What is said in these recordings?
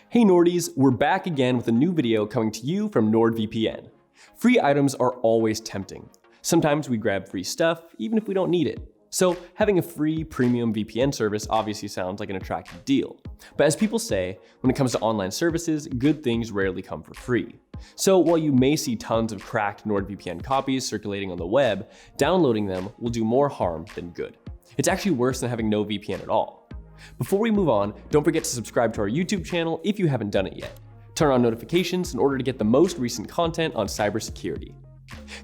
Hey Nordies, we're back again with a new video coming to you from NordVPN. Free items are always tempting. Sometimes we grab free stuff, even if we don't need it. So having a free premium VPN service obviously sounds like an attractive deal. But as people say, when it comes to online services, good things rarely come for free. So while you may see tons of cracked NordVPN copies circulating on the web, downloading them will do more harm than good. It's actually worse than having no VPN at all. Before we move on, don't forget to subscribe to our YouTube channel if you haven't done it yet. Turn on notifications in order to get the most recent content on cybersecurity.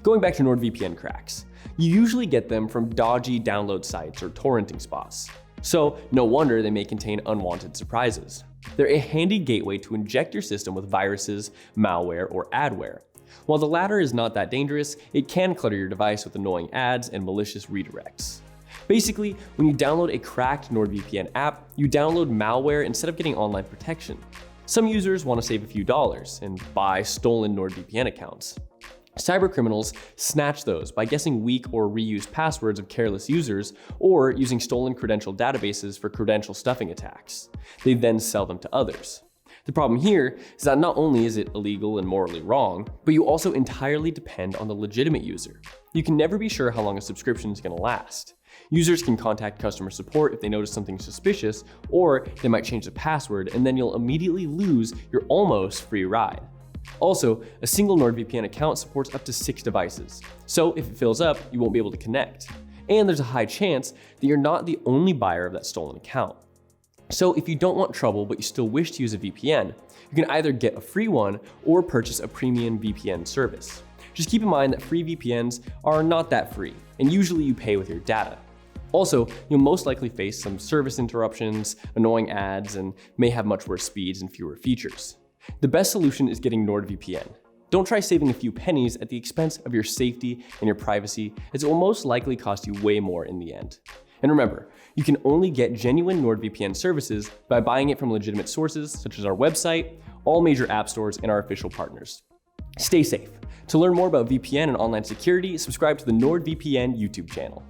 Going back to NordVPN cracks, you usually get them from dodgy download sites or torrenting spots. So no wonder they may contain unwanted surprises. They're a handy gateway to inject your system with viruses, malware, or adware. While the latter is not that dangerous, it can clutter your device with annoying ads and malicious redirects. Basically, when you download a cracked NordVPN app, you download malware instead of getting online protection. Some users want to save a few dollars and buy stolen NordVPN accounts. Cybercriminals snatch those by guessing weak or reused passwords of careless users or using stolen credential databases for credential stuffing attacks. They then sell them to others. The problem here is that not only is it illegal and morally wrong, but you also entirely depend on the legitimate user. You can never be sure how long a subscription is going to last. Users can contact customer support if they notice something suspicious, or they might change the password, and then you'll immediately lose your almost free ride. Also, a single NordVPN account supports up to 6 devices, so if it fills up, you won't be able to connect. And there's a high chance that you're not the only buyer of that stolen account. So if you don't want trouble but you still wish to use a VPN, you can either get a free one or purchase a premium VPN service. Just keep in mind that free VPNs are not that free, and usually you pay with your data. Also, you'll most likely face some service interruptions, annoying ads, and may have much worse speeds and fewer features. The best solution is getting NordVPN. Don't try saving a few pennies at the expense of your safety and your privacy, as it will most likely cost you way more in the end. And remember, you can only get genuine NordVPN services by buying it from legitimate sources such as our website, all major app stores, and our official partners. Stay safe. To learn more about VPN and online security, subscribe to the NordVPN YouTube channel.